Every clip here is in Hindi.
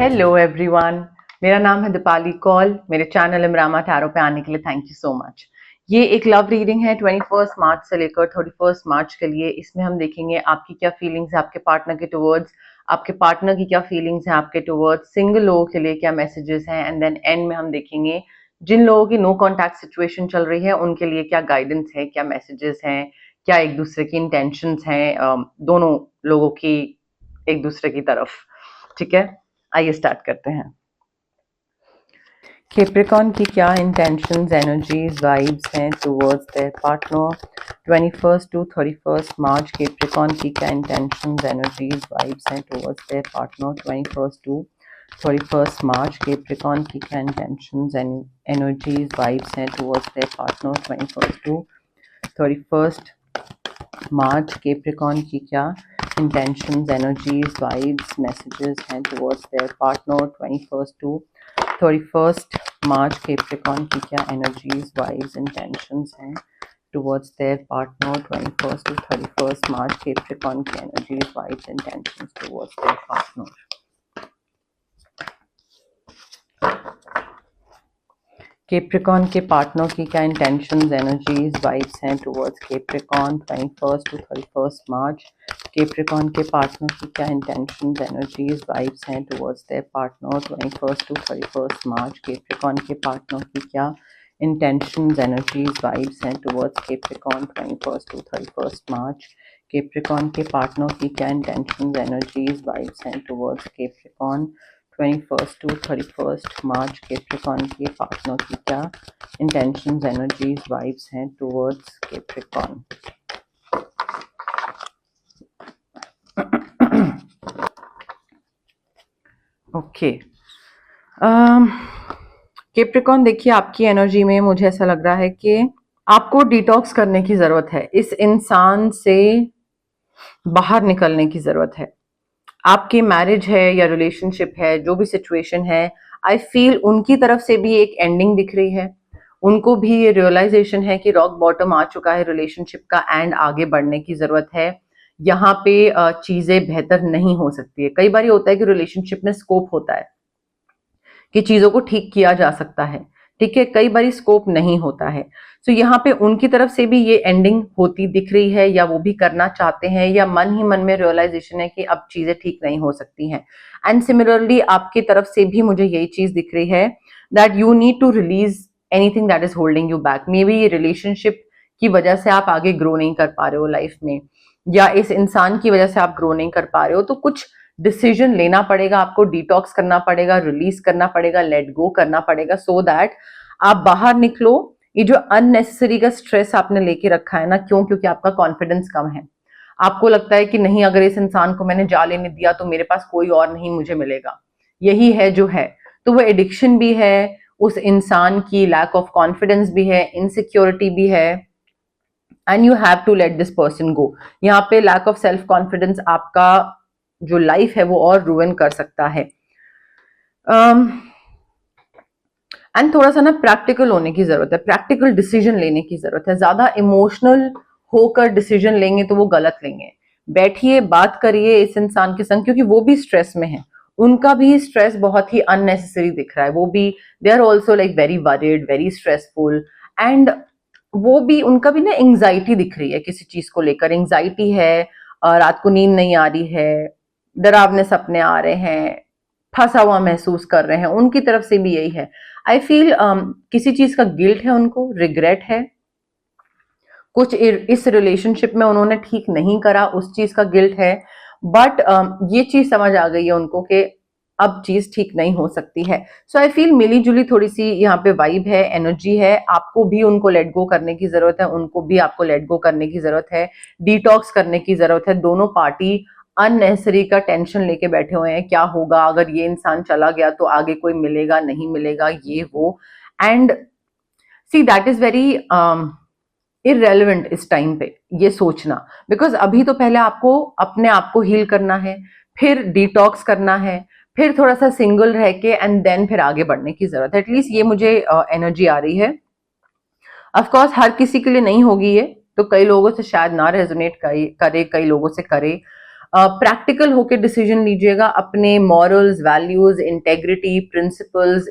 हेलो एवरीवन, मेरा नाम है दीपाली कौल। मेरे चैनल इमरामा टैरो पे आने के लिए थैंक यू सो मच। ये एक लव रीडिंग है 21 मार्च से लेकर 31 मार्च के लिए। इसमें हम देखेंगे आपकी क्या फीलिंग्स है आपके पार्टनर के टुवर्ड्स, आपके पार्टनर की क्या फीलिंग्स हैं आपके टुवर्ड्स, सिंगल लोगों के लिए क्या मैसेजेस हैं, एंड देन एंड में हम देखेंगे जिन लोगों की नो कॉन्टैक्ट सिचुएशन चल रही है उनके लिए क्या गाइडेंस है, क्या मैसेजेस हैं, क्या एक दूसरे की इंटेंशंस हैं दोनों लोगों की एक दूसरे की तरफ। ठीक है, आइए स्टार्ट करते हैं। कैप्रिकॉर्न की क्या इंटेंशंस, एनर्जीज, वाइब्स हैं towards their partner 21 to 31 March. Capricorn की क्या इंटेंशंस, एनर्जीज, वाइब्स हैं towards their partner 21 to 31 March. Capricorn की क्या इंटेंशंस, एनर्जीज, वाइब्स हैं towards their partner 21 to 31 March. Capricorn की क्या intentions, energies, vibes, messages हैं towards their partner 21 to 31 March। Capricorn की क्या energies, vibes, intentions हैं towards their partner 21 to 31 March। Capricorn की energies, vibes, intentions towards their partner। Capricorn के पार्टनर की क्या इंटेंशंस, एनर्जीज, वाइब्स हैं towards Capricorn 21 to 31 March. Capricorn के पार्टनर की क्या इंटेंशंस, एनर्जीज, वाइब्स हैं towards their partner 21 to 31 March. Capricorn के पार्टनर की क्या इंटेंशंस, एनर्जीज, वाइब्स हैं towards Capricorn 21 to 31 March. Capricorn के पार्टनर की क्या इंटेंशंस, एनर्जीज, वाइब्स हैं towards Capricorn 21 to 31 March. Capricorn के पार्टनर की क्या इंटेंशंस, एनर्जीज, वाइब्स हैं टुवर्ड्स कैप्रिकॉर्न। ओके, कैप्रिकॉर्न देखिए, आपकी एनर्जी में मुझे ऐसा लग रहा है कि आपको डिटॉक्स करने की जरूरत है, इस इंसान से बाहर निकलने की जरूरत है। आपकी मैरिज है या रिलेशनशिप है, जो भी सिचुएशन है, आई फील उनकी तरफ से भी एक एंडिंग दिख रही है। उनको भी ये रियलाइजेशन है कि रॉक बॉटम आ चुका है रिलेशनशिप का एंड आगे बढ़ने की जरूरत है। यहाँ पे चीजें बेहतर नहीं हो सकती है। कई बार होता है कि रिलेशनशिप में स्कोप होता है कि चीजों को ठीक किया जा सकता है, ठीक है, कई बार स्कोप नहीं होता है। तो यहाँ पे उनकी तरफ से भी ये एंडिंग होती दिख रही है, या वो भी करना चाहते हैं, या मन ही मन में रियलाइजेशन है कि अब चीजें ठीक नहीं हो सकती हैं। एंड सिमिलरली आपकी तरफ से भी मुझे यही चीज दिख रही है that you need to release anything that is holding you back. Maybe ये रिलेशनशिप की वजह से आप आगे ग्रो नहीं कर पा रहे हो लाइफ में, या इस इंसान की वजह से आप ग्रो नहीं कर पा रहे हो, तो कुछ डिसीजन लेना पड़ेगा आपको, डिटॉक्स करना पड़ेगा, रिलीज करना पड़ेगा, लेट गो करना पड़ेगा, सो दैट आप बाहर निकलो। ये जो अननेसेसरी का स्ट्रेस आपने लेके रखा है ना, क्यों? क्योंकि आपका कॉन्फिडेंस कम है। आपको लगता है कि नहीं, अगर इस इंसान को मैंने जा लेने दिया तो मेरे पास कोई और नहीं मुझे मिलेगा, यही है जो है। तो वो एडिक्शन भी है, उस इंसान की लैक ऑफ कॉन्फिडेंस भी है, इनसिक्योरिटी भी है, and you have to let this person go. यहाँ पे लैक ऑफ सेल्फ कॉन्फिडेंस आपका जो लाइफ है वो और रुइन कर सकता है। एंड थोड़ा सा ना प्रैक्टिकल होने की जरूरत है, प्रैक्टिकल डिसीजन लेने की जरूरत है। ज्यादा इमोशनल होकर डिसीजन लेंगे तो वो गलत लेंगे। बैठिए, बात करिए इस इंसान के संग, क्योंकि वो भी स्ट्रेस में है, उनका भी स्ट्रेस बहुत ही अननेसेसरी दिख रहा है। वो भी they are also like very worried, very stressful, and वो भी, उनका भी ना एंग्जाइटी दिख रही है किसी चीज को लेकर। एंग्जाइटी है, रात को नींद नहीं आ रही है, डरावने सपने आ रहे हैं, फंसा हुआ महसूस कर रहे हैं, उनकी तरफ से भी यही है। आई फील किसी चीज का गिल्ट है उनको, रिग्रेट है, कुछ इस रिलेशनशिप में उन्होंने ठीक नहीं करा, उस चीज का गिल्ट है। बट ये चीज समझ आ गई है उनको कि अब चीज ठीक नहीं हो सकती है। सो आई फील मिली जुली थोड़ी सी यहाँ पे वाइब है, एनर्जी है। आपको भी उनको लेट गो करने की जरूरत है, उनको भी आपको लेट गो करने की जरूरत है, डिटॉक्स करने की जरूरत है। दोनों पार्टी अननेसेसरी का टेंशन लेके बैठे हुए हैं, क्या होगा अगर ये इंसान चला गया तो आगे कोई मिलेगा नहीं मिलेगा, ये वो। And see that is very irrelevant इस टाइम पे ये सोचना, बिकॉज अभी तो पहले आपको अपने आप को हील करना है, फिर डिटॉक्स करना है, फिर थोड़ा सा सिंगल रह के एंड देन फिर आगे बढ़ने की जरूरत है। एटलीस्ट ये मुझे एनर्जी आ रही है। ऑफ कोर्स हर किसी के लिए नहीं होगी ये, तो कई लोगों से शायद ना रेजोनेट करे, कई लोगों से करे। प्रैक्टिकल होके डिसीजन लीजिएगा, अपने मॉरल्स, वैल्यूज, इंटेग्रिटी, प्रिंसिपल्स,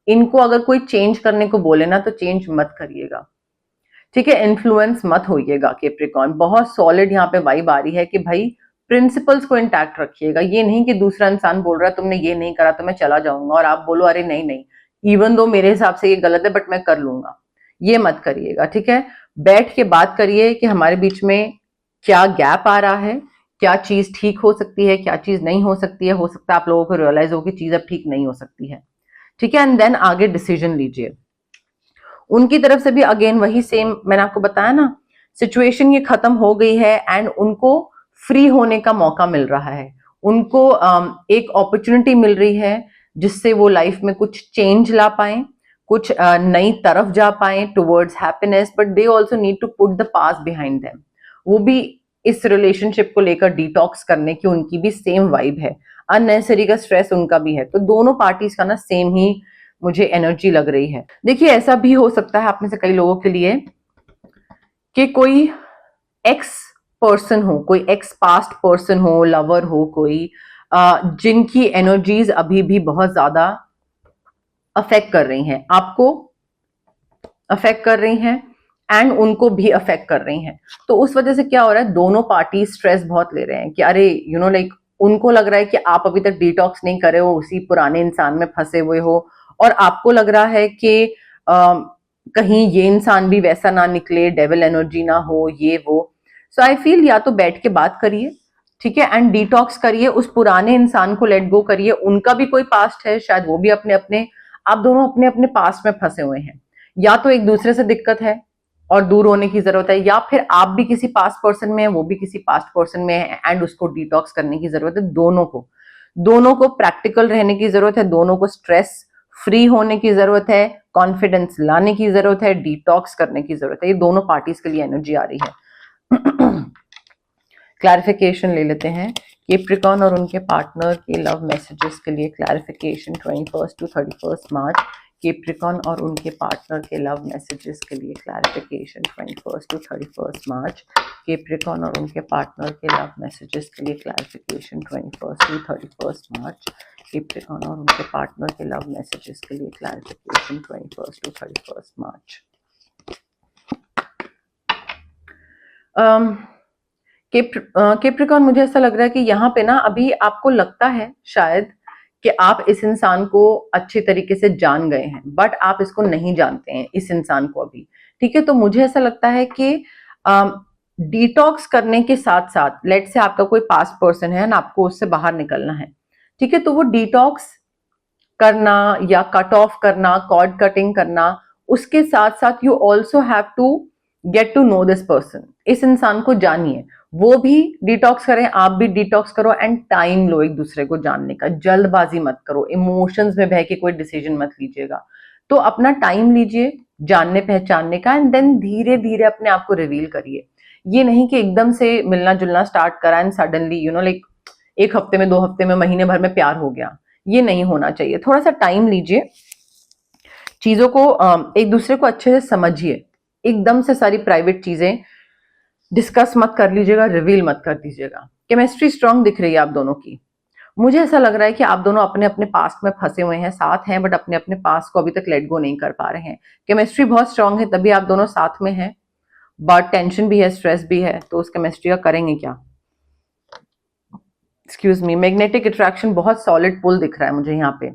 इनको अगर कोई चेंज करने को बोले ना तो चेंज मत करिएगा, ठीक है। इन्फ्लुएंस मत होइएगा कैप्रिकॉर्न। बहुत सॉलिड यहाँ पे वाइब आ रही है कि भाई प्रिंसिपल्स को इंटैक्ट रखिएगा। ये नहीं कि दूसरा इंसान बोल रहा है तुमने ये नहीं करा तो मैं चला जाऊंगा और आप बोलो अरे नहीं नहीं, इवन दो मेरे हिसाब से ये गलत है बट मैं कर लूंगा, ये मत करिएगा, ठीक है। बैठ के बात करिए कि हमारे बीच में क्या गैप आ रहा है, क्या चीज ठीक हो सकती है, क्या चीज नहीं हो सकती है। हो सकता है आप लोगों को रियलाइज हो कि चीज अब ठीक नहीं हो सकती है, ठीक है। एंड देन आगे डिसीजन लीजिए। उनकी तरफ से भी अगेन वही सेम मैंने आपको बताया ना, सिचुएशन ये खत्म हो गई है एंड उनको फ्री होने का मौका मिल रहा है। उनको एक अपॉर्चुनिटी मिल रही है जिससे वो लाइफ में कुछ चेंज ला पाए, कुछ नई तरफ जा पाए towards happiness, but they also need to put the past behind them. वो भी इस रिलेशनशिप को लेकर डिटॉक्स करने की उनकी भी सेम वाइब है, अननेसेसरी का स्ट्रेस उनका भी है। तो दोनों पार्टीज का ना सेम ही मुझे एनर्जी लग रही है। देखिए ऐसा भी हो सकता है आप में से कई लोगों के लिए कि कोई एक्स पर्सन हो, कोई एक्स पास्ट पर्सन हो, लवर हो कोई, जिनकी एनर्जीज अभी भी बहुत ज्यादा अफेक्ट कर रही हैं, आपको अफेक्ट कर रही हैं एंड उनको भी अफेक्ट कर रही हैं। तो उस वजह से क्या हो रहा है, दोनों पार्टी स्ट्रेस बहुत ले रहे हैं कि अरे यू नो लाइक उनको लग रहा है कि आप अभी तक डिटॉक्स नहीं करे हो, उसी पुराने इंसान में फंसे हुए हो, और आपको लग रहा है कि कहीं ये इंसान भी वैसा ना निकले, डेविल एनर्जी ना हो, ये वो। सो आई फील या तो बैठ के बात करिए, ठीक है, एंड डिटॉक्स करिए, उस पुराने इंसान को लेट गो करिए। उनका भी कोई पास्ट है, शायद वो भी अपने अपने, आप दोनों अपने अपने पास्ट में फंसे हुए हैं। या तो एक दूसरे से दिक्कत है और दूर होने की जरूरत है, या फिर आप भी किसी पास्ट पर्सन में है, वो भी किसी पास्ट पर्सन में है एंड उसको डिटॉक्स करने की जरूरत है। दोनों को प्रैक्टिकल रहने की जरूरत है, दोनों को स्ट्रेस फ्री होने की जरूरत है, कॉन्फिडेंस लाने की जरूरत है, डिटॉक्स करने की जरूरत है। ये दोनों पार्टीज के लिए एनर्जी आ रही है। क्लैरिफिकेशन ले लेते हैं कैप्रिकॉर्न और उनके पार्टनर के लव मैसेजेस के लिए। क्लैरिफिकेशन 21 to 31 मार्च, कैप्रिकॉर्न और उनके पार्टनर के लव मैसेजेस के लिए। क्लैरिफिकेशन 21 to 31 मार्च, कैप्रिकॉर्न और उनके पार्टनर के लव मैसेजेस के लिए। क्लैरिफिकेशन 21 to 31 मार्च, कैप्रिकॉर्न और उनके पार्टनर के लव मैसेजेस के लिए। Clarification 21 to 31 March. कैप्रिकॉर्न मुझे ऐसा लग रहा है कि यहाँ पे ना अभी आपको लगता है शायद कि आप इस इंसान को अच्छे तरीके से जान गए हैं, बट आप इसको नहीं जानते हैं इस इंसान को अभी, ठीक है। तो मुझे ऐसा लगता है कि डिटॉक्स करने के साथ साथ, लेट से आपका कोई पास्ट पर्सन है ना, आपको उससे बाहर निकलना है, ठीक है, तो वो डिटॉक्स करना या कट ऑफ करना, कॉर्ड कटिंग करना, उसके साथ साथ you also have to get to know this person. इस इंसान को जानिए, वो भी डिटॉक्स करें, आप भी डिटॉक्स करो एंड टाइम लो एक दूसरे को जानने का। जल्दबाजी मत करो, इमोशंस में बह के कोई डिसीजन मत लीजिएगा। तो अपना टाइम लीजिए जानने पहचानने का एंड देन धीरे धीरे अपने आप को रिवील करिए। ये नहीं कि एकदम से मिलना जुलना स्टार्ट करा and suddenly you know like एक हफ्ते में, 2 हफ्ते में, महीने भर में प्यार हो गया, ये नहीं होना चाहिए। थोड़ा सा टाइम लीजिए, चीजों को एक दूसरे को अच्छे से समझिए। एकदम से सारी प्राइवेट चीजें डिस्कस मत कर लीजिएगा, रिवील मत कर दीजिएगा। केमिस्ट्री स्ट्रांग दिख रही है आप दोनों की। मुझे ऐसा लग रहा है कि आप दोनों अपने अपने पास्ट में फंसे हुए हैं, साथ हैं बट अपने अपने पास्ट को अभी तक लेट गो नहीं कर पा रहे हैं। केमिस्ट्री बहुत स्ट्रांग है तभी आप दोनों साथ में हैं, बट टेंशन भी है, स्ट्रेस भी है, तो उस केमिस्ट्री का करेंगे क्या। एक्सक्यूज मी, मैग्नेटिक अट्रैक्शन बहुत सॉलिड पुल दिख रहा है मुझे यहाँ पे।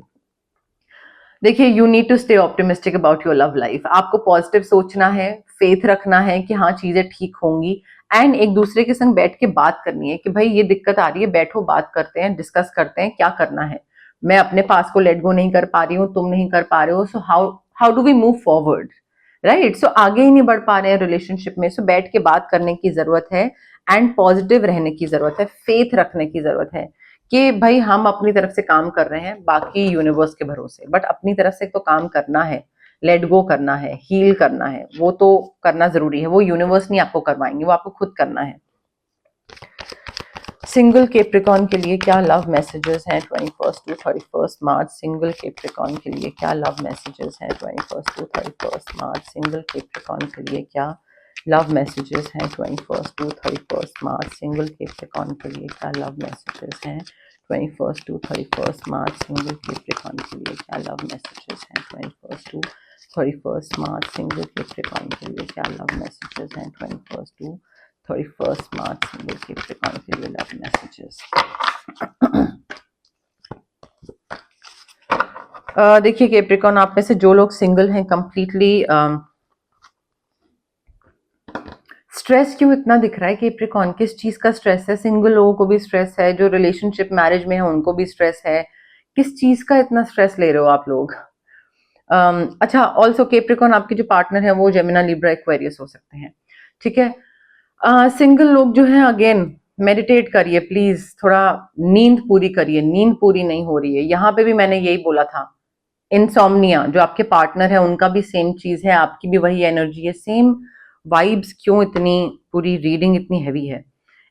देखिए you need to stay optimistic about your love life. आपको पॉजिटिव सोचना है, फेथ रखना है कि हाँ चीजें ठीक होंगी एंड एक दूसरे के संग बैठ के बात करनी है कि भाई ये दिक्कत आ रही है, बैठो बात करते हैं, डिस्कस करते हैं क्या करना है। मैं अपने पास को लेट गो नहीं कर पा रही हूँ, तुम नहीं कर पा रहे हो, so how do we move forward, right. So आगे ही नहीं बढ़ पा रहे हैं रिलेशनशिप में, सो बैठ के बात करने की जरूरत है एंड पॉजिटिव रहने की जरूरत है, फेथ रखने की जरूरत है कि भाई हम अपनी तरफ से काम कर रहे हैं, बाकी यूनिवर्स के भरोसे, बट अपनी तरफ से तो काम करना है, लेट गो करना है, हील करना है, वो तो करना जरूरी है। वो यूनिवर्स नहीं आपको करवाएंगे, वो आपको खुद करना है। सिंगल कैप्रिकॉर्न के लिए क्या लव मैसेजेस हैं 21 to 31 मार्च। सिंगल कैप्रिकॉर्न के लिए क्या लव मैसेजेस हैं 21 to 31 मार्च। सिंगल कैप्रिकॉर्न के लिए क्या लव मैसेजेस हैं 21 टू 31 मार्च सिंगल कैप्रिकॉन के लिए, क्या लव मैसेजेस हैं 21 टू 31 मार्च सिंगल कैप्रिकॉन के लिए, क्या लव मैसेजेस हैं 21 टू 31 मार्च सिंगल कैप्रिकॉन के लिए, क्या लव मैसेजेस हैं 21 टू 31 मार्च सिंगल कैप्रिकॉन के लिए, लव मैसेजेस। देखिए कैप्रिकॉन, आप में से जो लोग सिंगल हैं कंप्लीटली स्ट्रेस क्यों इतना दिख रहा है कैप्रिकॉन? किस चीज का स्ट्रेस है? सिंगल लोगों को भी स्ट्रेस है, जो रिलेशनशिप मैरिज में है उनको भी स्ट्रेस है। किस चीज का इतना स्ट्रेस ले रहे हो आप लोग? अच्छा, ऑल्सो कैप्रिकॉन आपके जो पार्टनर है वो जेमिनी लिब्रा एक्वेरियस हो सकते हैं, ठीक है। सिंगल लोग जो हैं अगेन मेडिटेट करिए प्लीज, थोड़ा नींद पूरी करिए, नींद पूरी नहीं हो रही है। यहाँ पे भी मैंने यही बोला था, इंसोम्निया जो आपके पार्टनर है उनका भी सेम चीज है, आपकी भी वही एनर्जी है, सेम वाइब्स। क्यों इतनी पूरी रीडिंग इतनी हैवी है?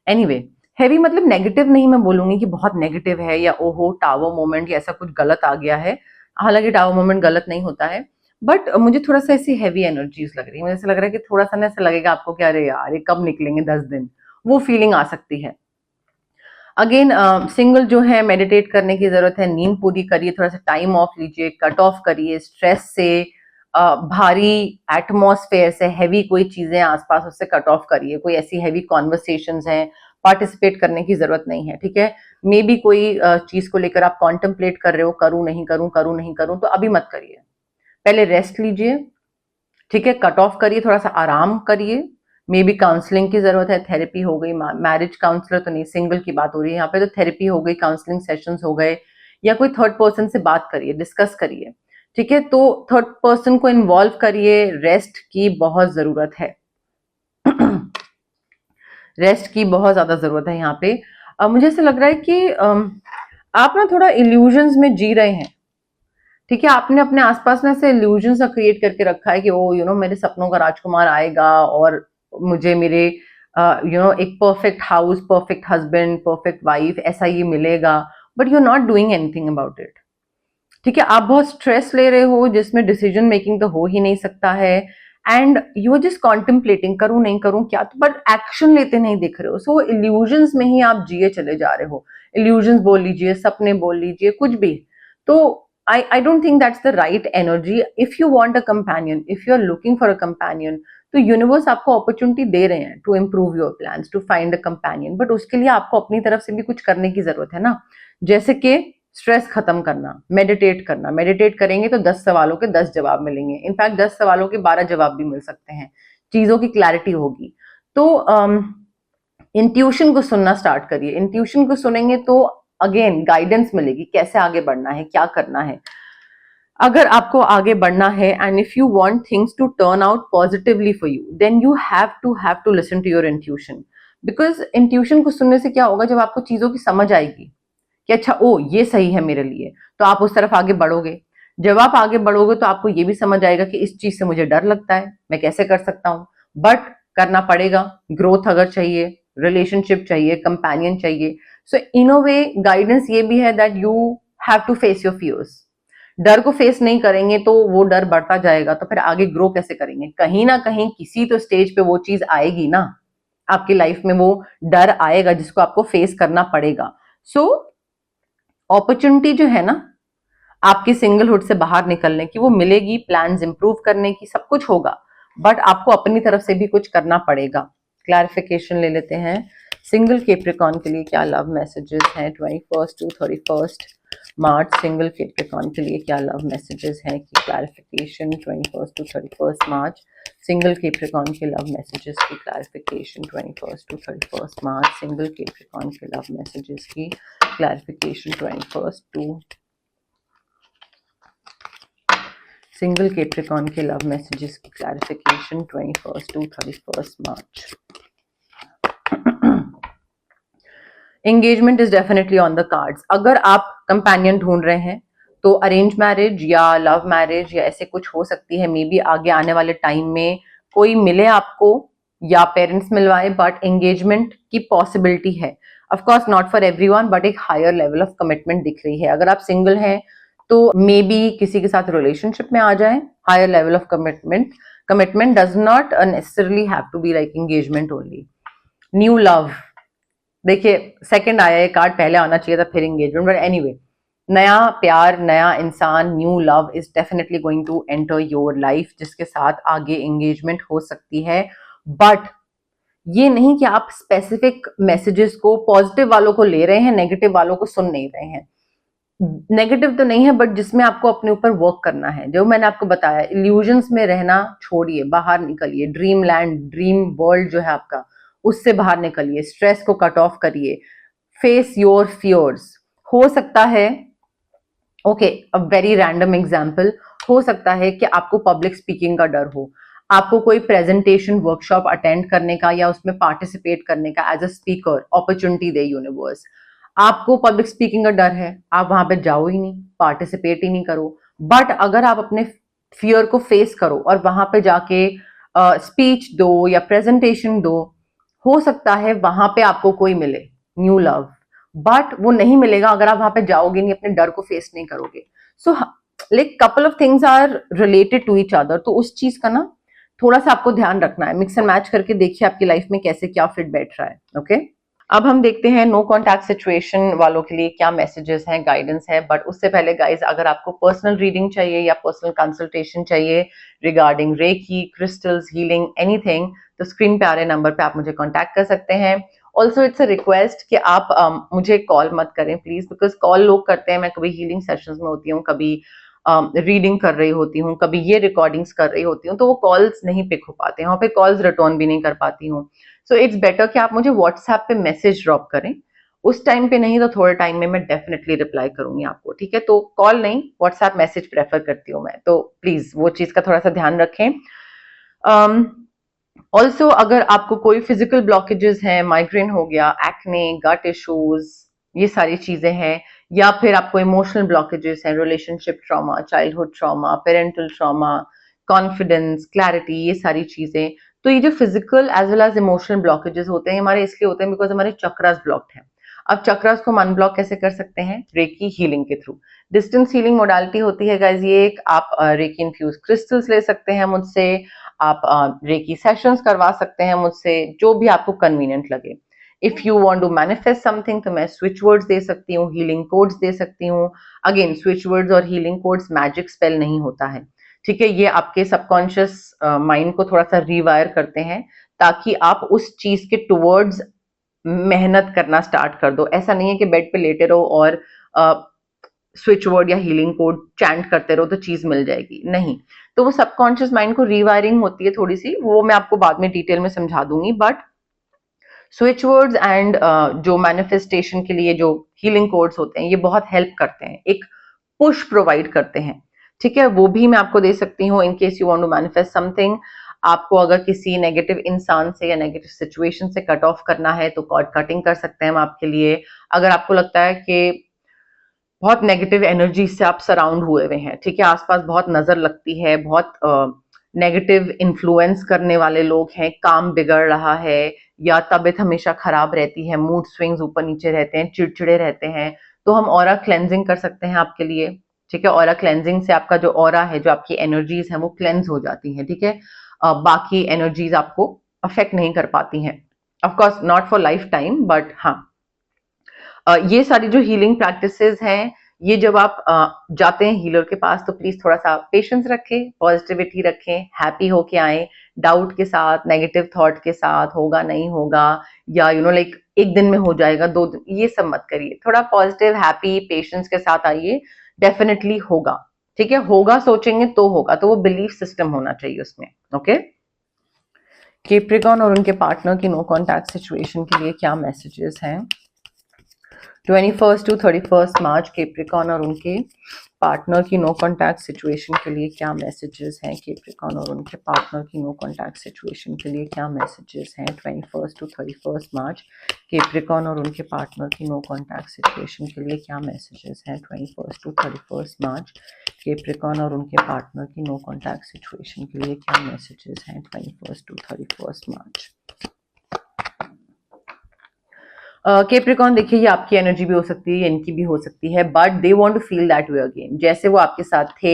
एनीवे, हैवी मतलब नेगेटिव नहीं मैं बोलूंगी कि बहुत नेगेटिव है या ओहो टावर मोमेंट या ऐसा कुछ गलत आ गया है। हालांकि टावर मोमेंट गलत नहीं होता है, बट मुझे थोड़ा सा ऐसी हैवी एनर्जीज लग रही है। मुझे ऐसा लग रहा है कि थोड़ा सा ना ऐसा लगेगा आपको कि अरे यार ये कब निकलेंगे 10 दिन, वो फीलिंग आ सकती है। अगेन सिंगल जो है मेडिटेट करने की जरूरत है, नींद पूरी करिए, थोड़ा सा टाइम ऑफ लीजिए, कट ऑफ करिए स्ट्रेस से, भारी एटमॉस्फेयर से, हैवी कोई चीजें आसपास उससे कट ऑफ करिए। कोई ऐसी हैवी कॉन्वर्सेशंस हैं पार्टिसिपेट करने की जरूरत नहीं है, ठीक है। मे बी कोई चीज को लेकर आप कॉन्टेम्पलेट कर रहे हो, करूं नहीं करूं करूं नहीं करूं, तो अभी मत करिए, पहले रेस्ट लीजिए, ठीक है। कट ऑफ करिए, थोड़ा सा आराम करिए। मे बी काउंसलिंग की जरूरत है, थेरेपी हो गई, मैरिज काउंसलर तो नहीं, सिंगल की बात हो रही है यहाँ पे, तो थेरेपी हो गई, काउंसलिंग सेशंस हो गए, या कोई थर्ड पर्सन से बात करिए, डिस्कस करिए, ठीक है। तो थर्ड पर्सन को इन्वॉल्व करिए, रेस्ट की बहुत जरूरत है। रेस्ट की बहुत ज्यादा जरूरत है यहाँ पे। मुझे ऐसा लग रहा है कि आप ना थोड़ा इल्यूजन्स में जी रहे हैं, ठीक है। आपने अपने आसपास ना ऐसे इल्यूजन सा क्रिएट करके रखा है कि ओ मेरे सपनों का राजकुमार आएगा और मुझे मेरे एक perfect house, perfect husband, perfect wife ऐसा ये मिलेगा, but you are not doing anything about it, ठीक है। आप बहुत स्ट्रेस ले रहे हो जिसमें डिसीजन मेकिंग तो हो ही नहीं सकता है, and you are just contemplating, करूं नहीं करूं क्या, तो बट एक्शन लेते नहीं दिख रहे हो। सो इल्यूजन्स में ही आप जिए चले जा रहे हो। इल्यूजन्स बोल लीजिए, सपने बोल लीजिए, कुछ भी। तो I don't think that's the right energy. If you want a companion, if you are looking for a companion, तो यूनिवर्स आपको अपॉर्चुनिटी दे रहे हैं to improve your plans, to find a companion, but उसके लिए आपको अपनी तरफ से भी कुछ करने की जरूरत है ना। जैसे कि स्ट्रेस खत्म करना, मेडिटेट करना। मेडिटेट करेंगे तो 10 सवालों के 10 जवाब मिलेंगे, इनफैक्ट 10 सवालों के 12 जवाब भी मिल सकते हैं, चीजों की क्लैरिटी होगी। तो इंट्यूशन को सुनना स्टार्ट करिए। इंट्यूशन को सुनेंगे तो अगेन गाइडेंस मिलेगी, कैसे आगे बढ़ना है, क्या करना है। अगर आपको आगे बढ़ना है and if you want things to turn out positively for you, then you have to listen to your intuition. Because intuition को सुनने से क्या होगा, जब आपको चीजों की समझ आएगी कि अच्छा ओ ये सही है मेरे लिए, तो आप उस तरफ आगे बढ़ोगे। जब आप आगे बढ़ोगे तो आपको ये भी समझ आएगा कि इस चीज से मुझे डर लगता है, मैं कैसे कर सकता हूँ, बट करना पड़ेगा। ग्रोथ अगर चाहिए, रिलेशनशिप चाहिए, कंपेनियन चाहिए, सो इन अ वे गाइडेंस ये भी है that you have to face your fears. डर को फेस नहीं करेंगे तो वो डर बढ़ता जाएगा, तो फिर आगे ग्रो कैसे करेंगे? कहीं ना कहीं किसी तो स्टेज पे वो चीज आएगी ना आपकी लाइफ में, वो डर आएगा जिसको आपको फेस करना पड़ेगा। सो अपॉर्चुनिटी जो है ना आपकी सिंगलहुड से बाहर निकलने की, वो मिलेगी, प्लान्स इंप्रूव करने की, सब कुछ होगा, बट आपको अपनी तरफ से भी कुछ करना पड़ेगा। क्लैरिफिकेशन ले लेते हैं, सिंगल कैप्रिकॉन के लिए क्या लव मैसेजेस हैं 21 टू 31 मार्च सिंगल कैप्रिकॉन के लिए क्या लव मैसेजेस हैं की clarification. 21 to 31 March single Capricorn के लव मैसेजेस की clarification. 21 to 31 March single Capricorn के लव मैसेजेस की क्लैरिफिकेशन। 21 टू सिंगल कैप्रिकॉन के लव मैसेजेस की clarification 21 to 31 March. Engagement is definitely on the cards. अगर आप कंपेनियन ढूंढ रहे हैं तो अरेंज मैरिज या लव मैरिज या ऐसे कुछ हो सकती है। मे बी आगे आने वाले टाइम में कोई मिले आपको या पेरेंट्स मिलवाए, बट एंगेजमेंट की पॉसिबिलिटी है। Of course not for everyone, but एक हायर लेवल ऑफ कमिटमेंट दिख रही है। अगर आप सिंगल हैं तो मे बी किसी के साथ रिलेशनशिप में आ जाए, higher level of commitment. Commitment does not necessarily have to be like engagement only. New love, देखिए सेकंड आया ये कार्ड, पहले आना चाहिए था फिर एंगेजमेंट, बट एनीवे, नया प्यार, नया इंसान, new love is definitely going to enter your life, जिसके साथ आगे एंगेजमेंट हो सकती है। बट ये नहीं कि आप स्पेसिफिक मैसेजेस को, पॉजिटिव वालों को ले रहे हैं, नेगेटिव वालों को सुन नहीं रहे हैं। नेगेटिव तो नहीं है, बट जिसमें आपको अपने ऊपर वर्क करना है, जो मैंने आपको बताया, इल्यूजन्स में रहना छोड़िए, बाहर निकलिए, ड्रीम लैंड, ड्रीम वर्ल्ड जो है आपका, उससे बाहर निकलिए, स्ट्रेस को कट ऑफ करिए, फेस योर फियर्स। हो सकता है, okay, a very random example, हो सकता है कि आपको पब्लिक स्पीकिंग का डर हो, आपको कोई प्रेजेंटेशन वर्कशॉप अटेंड करने का या उसमें पार्टिसिपेट करने का एज अ स्पीकर अपॉर्चुनिटी दे यूनिवर्स, आपको पब्लिक स्पीकिंग का डर है, आप वहां पे जाओ ही नहीं, पार्टिसिपेट ही नहीं करो। बट अगर आप अपने फियर को फेस करो और वहां पे जाके स्पीच दो या प्रेजेंटेशन दो, हो सकता है वहां पे आपको कोई मिले, न्यू लव, बट वो नहीं मिलेगा अगर आप वहां पे जाओगे नहीं, अपने डर को फेस नहीं करोगे। So like couple of things are related to each other, तो उस चीज का ना थोड़ा सा आपको ध्यान रखना है, मिक्स एंड मैच करके देखिए आपकी लाइफ में कैसे क्या फिट बैठ रहा है। ओके, अब हम देखते हैं नो कॉन्टैक्ट सिचुएशन वालों के लिए क्या मैसेजेस हैं, गाइडेंस है। बट उससे पहले गाइज, अगर आपको पर्सनल रीडिंग चाहिए या पर्सनल कंसल्टेशन चाहिए regarding reiki, crystals, healing, anything, तो स्क्रीन पे आ रहे नंबर पे आप मुझे कॉन्टैक्ट कर सकते हैं। ऑल्सो इट्स अ रिक्वेस्ट कि आप मुझे कॉल मत करें प्लीज, बिकॉज कॉल लोग करते हैं, मैं कभी हीलिंग सेशंस में होती हूँ, कभी रीडिंग कर रही होती हूँ, कभी ये रिकॉर्डिंग्स कर रही होती हूँ, तो वो कॉल्स नहीं पिक हो पाते हैं, वहाँ पे कॉल्स रिटर्न भी नहीं कर पाती हूँ। सो इट्स बेटर कि आप मुझे व्हाट्सएप पे मैसेज ड्रॉप करें, उस टाइम पे नहीं तो थोड़े टाइम में मैं डेफिनेटली रिप्लाई करूंगी आपको, ठीक है? तो कॉल नहीं, व्हाट्सएप मैसेज प्रेफर करती हूँ मैं, तो प्लीज वो चीज का थोड़ा सा ध्यान रखें। ऑल्सो अगर आपको कोई फिजिकल ब्लॉकेजेस हैं, माइग्रेन हो गया, एक्ने, गट इश्यूज, ये सारी चीजें हैं, या फिर आपको इमोशनल ब्लॉकेजेस हैं, relationship trauma, childhood trauma, parental trauma, confidence, clarity, ये सारी चीजें, तो ये जो physical as well as emotional blockages होते हैं हमारे इसलिए होते हैं बिकॉज हमारे चक्रास ब्लॉक्ड हैं। अब चक्रास को हम अनब्लॉक कैसे कर सकते हैं? रेकी हीलिंग के थ्रू। डिस्टेंस हीलिंग मोडालिटी होती है गाइज ये एक, आप रेकी इन्फ्यूज क्रिस्टल्स ले सकते हैं मुझसे, आप रेकी सेशंस करवा सकते हैं मुझसे, जो भी आपको कन्वीनियंट लगे। If you want to manifest something तो मैं स्विच वर्ड्स दे सकती हूँ, हीलिंग कोड्स दे सकती हूँ। अगेन स्विच वर्ड्स और हीलिंग कोड्स मैजिक स्पेल नहीं होता है, ठीक है? ये आपके सबकॉन्शियस माइंड को थोड़ा सा रिवायर करते हैं ताकि आप उस चीज के टुवर्ड्स मेहनत करना स्टार्ट कर दो। ऐसा नहीं है कि बेड पे लेटे रहो और स्विच वर्ड या हीलिंग कोड चैंट करते रहो तो चीज मिल जाएगी, नहीं। तो वो सबकॉन्शियस माइंड को रिवायरिंग होती है थोड़ी सी, वो मैं आपको बाद में डिटेल में समझा दूंगी। बट स्विच वर्ड्स एंड जो मैनिफेस्टेशन के लिए जो हीलिंग कोड्स होते हैं ये बहुत हेल्प करते हैं, एक पुश प्रोवाइड करते हैं, ठीक है? वो भी मैं आपको दे सकती हूँ in case you want to manifest something. आपको अगर किसी नेगेटिव इंसान से या नेगेटिव सिचुएशन से कट ऑफ करना है तो कॉर्ड कटिंग कर सकते हैं हम आपके लिए। अगर आपको लगता है कि बहुत नेगेटिव एनर्जी से आप सराउंड हुए हुए हैं, ठीक है, आसपास बहुत नजर लगती है, बहुत नेगेटिव इन्फ्लुएंस करने वाले लोग हैं, काम बिगड़ रहा है या तबीयत हमेशा खराब रहती है, मूड स्विंग्स ऊपर नीचे रहते हैं, चिड़चिड़े रहते हैं, तो हम ऑरा क्लेंजिंग कर सकते हैं आपके लिए, ठीक है? ऑरा क्लेंजिंग से आपका जो ऑरा है, जो आपकी एनर्जीज है वो क्लेंज हो जाती हैं, ठीक है? बाकी एनर्जीज आपको अफेक्ट नहीं कर पाती हैं, of course not for life time, but हाँ ये सारी जो हीलिंग प्रैक्टिसेस हैं, ये जब आप जाते हैं हीलर के पास तो प्लीज थोड़ा सा पेशेंस रखें, पॉजिटिविटी रखें, हैप्पी होके आए, डाउट के साथ, नेगेटिव थॉट के साथ, होगा नहीं होगा, या यू नो लाइक एक दिन में हो जाएगा, 2 दिन, ये सब मत करिए। थोड़ा पॉजिटिव, हैप्पी, पेशेंस के साथ आइए, डेफिनेटली होगा, ठीक है? होगा सोचेंगे तो होगा, तो वो बिलीफ सिस्टम होना चाहिए उसमें। ओके, कैप्रिकॉर्न और उनके पार्टनर की नो कॉन्टैक्ट सिचुएशन के लिए क्या मैसेजेस हैं? 21 टू 31 मार्च कैप्रिकॉर्न और उनके पार्टनर की नो कॉन्टैक्ट सिचुएशन के लिए क्या मैसेजेस हैं? कैप्रिकॉर्न और उनके पार्टनर की नो कॉन्टैक्ट सिचुएशन के लिए क्या मैसेजेस हैं? 21 टू 31 मार्च कैप्रिकॉर्न और उनके पार्टनर की नो कॉन्टैक्ट सिचुएशन के लिए क्या मैसेजेस हैं? 21 टू 31 मार्च कैप्रिकॉर्न और उनके पार्टनर की नो कॉन्टैक्ट सिचुएशन के लिए क्या मैसेजेस हैं? 21 टू 31 मार्च। कैप्रिकॉर्न देखिए, ये आपकी एनर्जी भी हो सकती है, इनकी भी हो सकती है, but they want to feel that way again, जैसे वो आपके साथ थे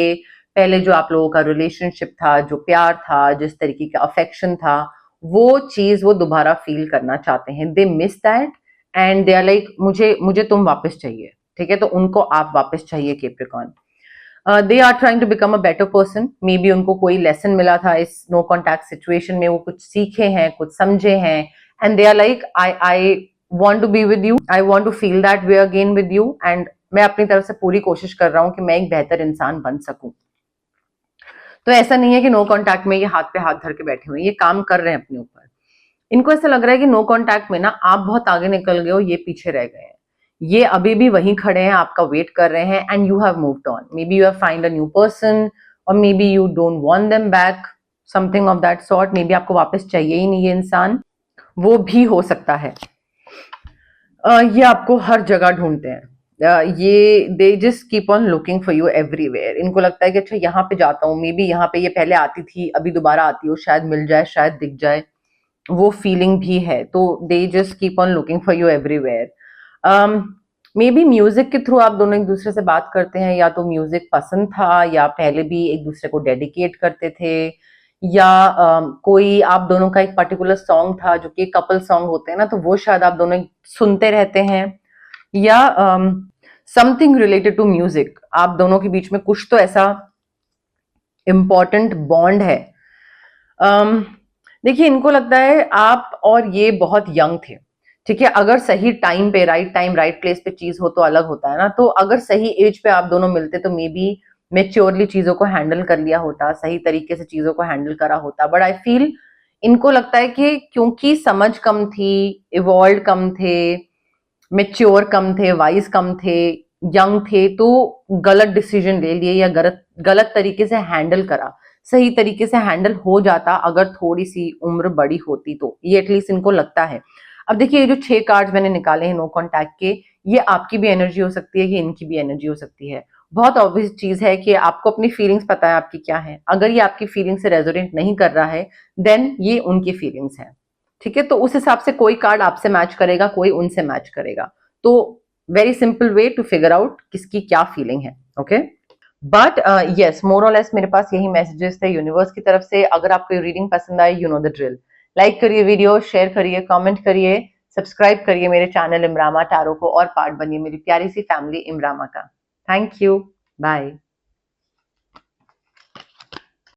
पहले जो आप लोगों का रिलेशनशिप था, जो प्यार था, जिस तरीके का अफेक्शन था, वो चीज वो दोबारा फील करना चाहते हैं। They miss that and they are like मुझे मुझे तुम वापस चाहिए। ठीक है, तो उनको आप वापस चाहिए Capricorn. They are trying to become a better person. Maybe उनको कोई लेसन मिला था इस नो कॉन्टैक्ट सिचुएशन में, वो कुछ सीखे हैं, कुछ समझे हैं, and they are like I want to be with you, I want to feel that way again with you, and मैं अपनी तरफ से पूरी कोशिश कर रहा हूं कि मैं एक बेहतर इंसान बन सकूं। तो ऐसा नहीं है कि नो कांटेक्ट में ये हाथ पे हाथ धर के बैठे हुए हैं, ये काम कर रहे हैं अपने ऊपर। इनको ऐसा लग रहा है कि नो कांटेक्ट में ना आप बहुत आगे निकल गए हो, ये पीछे रह गए हैं। ये अभी भी वहीं खड़े हैं, आपका वेट कर रहे हैं, and you have moved on. Maybe you have find a new person, और maybe you don't want them back, something of that sort. Maybe आपको वापस चाहिए ही नहीं ये इंसान, वो भी हो सकता है। ये आपको हर जगह ढूंढते हैं। ये they just keep on looking for you everywhere. इनको लगता है कि अच्छा यहाँ पे जाता हूँ, मे बी यहाँ पे ये पहले आती थी, अभी दोबारा आती हो, शायद मिल जाए, शायद दिख जाए, वो फीलिंग भी है। तो they just keep on looking for you everywhere. May be music के थ्रू आप दोनों एक दूसरे से बात करते हैं, या तो म्यूजिक पसंद था, या पहले भी एक दूसरे को डेडिकेट करते थे, या कोई आप दोनों का एक पर्टिकुलर सॉन्ग था जो कि कपल सॉन्ग होते हैं ना, तो वो शायद आप दोनों सुनते रहते हैं, या समथिंग रिलेटेड टू म्यूजिक। आप दोनों के बीच में कुछ तो ऐसा इंपॉर्टेंट बॉन्ड है। देखिए, इनको लगता है आप और ये बहुत यंग थे। ठीक है, अगर सही टाइम पे, राइट टाइम राइट प्लेस पे चीज हो तो अलग होता है ना। तो अगर सही एज पे आप दोनों मिलते तो मे बी मेच्योरली चीजों को हैंडल कर लिया होता, सही तरीके से चीजों को हैंडल करा होता। बट आई फील इनको लगता है कि क्योंकि समझ कम थी, इवॉल्व कम थे, मेच्योर कम थे, वाइज कम थे, यंग थे, तो गलत डिसीजन ले लिए, या गलत गलत तरीके से हैंडल करा। सही तरीके से हैंडल हो जाता अगर थोड़ी सी उम्र बड़ी होती तो, ये एटलीस्ट इनको लगता है। अब देखिए, ये जो 6 कार्ड्स मैंने निकाले हैं नो कॉन्टैक्ट के, ये आपकी भी एनर्जी हो सकती है, ये इनकी भी एनर्जी हो सकती है। बहुत ऑब्वियस चीज है कि आपको अपनी फीलिंग्स पता है आपकी क्या है। अगर ये आपकी फीलिंग से रेजोनेट नहीं कर रहा है, देन ये उनकी फीलिंग्स है। ठीक है, तो उस हिसाब से कोई कार्ड आपसे मैच करेगा, कोई उनसे मैच करेगा। तो very simple way to figure out किसकी क्या फीलिंग है। ओके, बट यस, मोर और लेस मेरे पास यही मैसेजेस थे यूनिवर्स की तरफ से। अगर आपको रीडिंग पसंद आए, you know the drill. Like करिए वीडियो, शेयर करिए, कमेंट करिए, सब्सक्राइब करिए मेरे चैनल इमरामा टैरो को, और पार्ट बनिए मेरी प्यारी सी फैमिली इमरामा का। Thank you, bye.